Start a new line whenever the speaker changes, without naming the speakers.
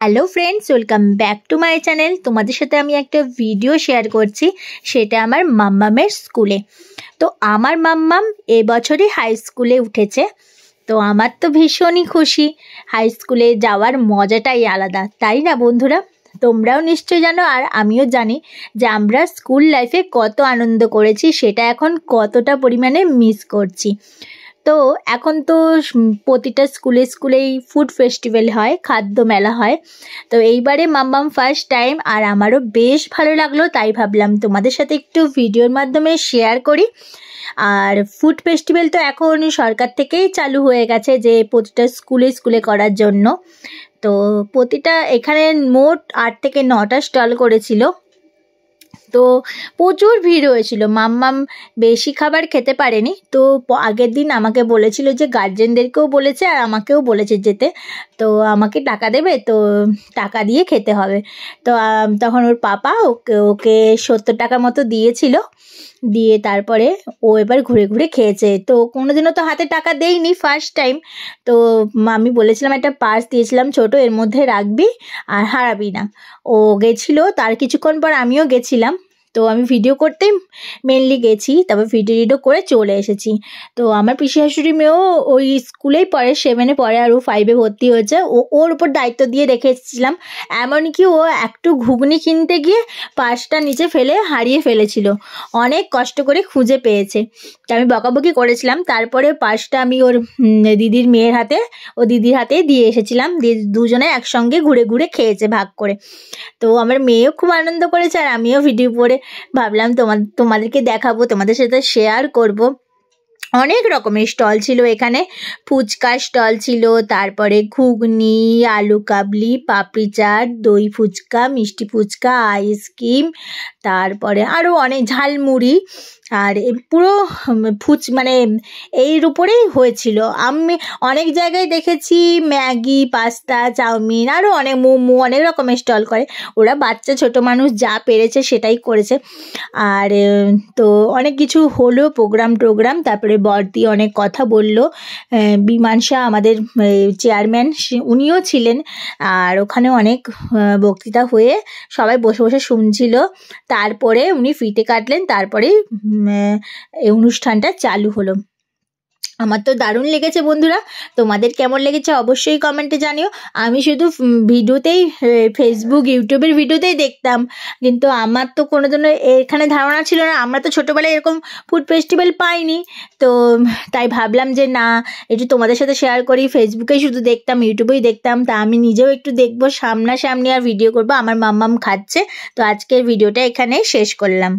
Hello friends, welcome back to my channel. তোমাদের সাথে আমি একটা ভিডিও শেয়ার করছি, সেটা আমার মাম্মামের স্কুলে। তো আমার মাম্মাম এবছরই হাই স্কুলে উঠেছে। তো আমার তো ভীষণই খুশি, হাই স্কুলে যাওয়ার মজাটাই আলাদা, তাই না বন্ধুরা? তোমরাও নিশ্চয়ই জানো, আর আমিও জানি যে আমরা স্কুল লাইফে কত আনন্দ করেছি, সেটা এখন কতটা পরিমাণে মিস করছি। তো এখন তো প্রতিটা স্কুলেই ফুড ফেস্টিভ্যাল হয়, খাদ্য মেলা হয়। তো এইবারে মাম্মাম ফার্স্ট টাইম, আর আমারও বেশ ভালো লাগলো, তাই ভাবলাম তোমাদের সাথে একটু ভিডিওর মাধ্যমে শেয়ার করি। আর ফুড ফেস্টিভ্যাল তো এখন সরকার থেকেই চালু হয়ে গেছে, যে প্রতিটা স্কুলে করার জন্য। তো প্রতিটা এখানে মোট 8 থেকে 9টা স্টল করেছিল। তো প্রচুর ভিড় হয়েছিল, মাম্মাম বেশি খাবার খেতে পারেনি। তো আগের দিন আমাকে বলেছিল যে গার্জেনদেরকেও বলেছে আর আমাকেও বলেছে যেতে, তো আমাকে টাকা দেবে, তো টাকা দিয়ে খেতে হবে। তো তখন ওর পাপা ওকে 70 টাকা মতো দিয়েছিল, দিয়ে তারপরে ও এবার ঘুরে ঘুরে খেয়েছে। তো কোনোদিনও তো হাতে টাকা দেইনি, ফার্স্ট টাইম। তো আমি বলেছিলাম একটা পার্স দিয়েছিলাম ছোট, এর মধ্যে রাখবি আর হারাবি না। ও গেছিলো, তার কিছুক্ষণ পর আমিও গেছিলাম। তো আমি ভিডিও করতেই মেনলি গেছি, তারপর ভিডিও করে চলে এসেছি। তো আমার পিসি শাশুড়ি মেয়েও ওই স্কুলেই পড়ে, 7-এ পড়ে, আর ও 5-এ ভর্তি হয়েছে। ওর উপর দায়িত্ব দিয়ে রেখে এসেছিলাম। এমনকি ও একটু ঘুগনি কিনতে গিয়ে পার্সটা নিচে ফেলে হারিয়ে ফেলেছিল, অনেক কষ্ট করে খুঁজে পেয়েছে। তো আমি বকাবকি করেছিলাম, তারপরে পার্সটা আমি ওর দিদির হাতে দিয়ে এসেছিলাম, দিয়ে দুজনে একসঙ্গে ঘুরে ঘুরে খেয়েছে ভাগ করে। তো আমার মেয়েও খুব আনন্দ করেছে, আর আমিও ভিডিও করে ভাবলাম তোমাদেরকে দেখাবো, তোমাদের সাথে শেয়ার করব। অনেক রকমের স্টল ছিল এখানে, ফুচকা স্টল ছিল, তারপরে ঘুগনি, আলু কাবলি, পাপড়ি চাট, দই ফুচকা, মিষ্টি ফুচকা, আইসক্রিম, তারপরে আরও অনেক ঝালমুড়ি। আর পুরো মানে এর উপরেই হয়েছিল। আমি অনেক জায়গায় দেখেছি ম্যাগি, পাস্তা, চাউমিন, আরও অনেক মোমো, অনেক রকমের স্টল করে। ওরা বাচ্চা ছোট মানুষ যা পেরেছে সেটাই করেছে। আর তো অনেক কিছু হলো, প্রোগ্রাম। তারপরে বড়দি অনেক কথা বলল, বিমান শাহ আমাদের চেয়ারম্যান, উনিও ছিলেন। আর ওখানে অনেক বক্তৃতা হয়ে সবাই বসে বসে শুনছিল। তারপরে উনি ফিতে কাটলেন, তারপরেই এই অনুষ্ঠানটা চালু হলো। আমার তো দারুণ লেগেছে বন্ধুরা, তোমাদের কেমন লেগেছে অবশ্যই কমেন্টে জানিও। আমি শুধু ভিডিওতেই, ফেসবুক ইউটিউবের ভিডিওতেই দেখতাম, কিন্তু আমার তো কোনোদিনও এখানে ধারণা ছিল না। আমরা তো ছোটোবেলায় এরকম ফুড ফেস্টিভ্যাল পাইনি, তো তাই ভাবলাম যে না, একটু তোমাদের সাথে শেয়ার করি। ফেসবুকেই শুধু দেখতাম, ইউটিউবেই দেখতাম, তা আমি নিজেও একটু দেখবো সামনাসামনি, আর ভিডিও করবো। আমার মাম্মাম খাচ্ছে। তো আজকের ভিডিওটা এখানেই শেষ করলাম।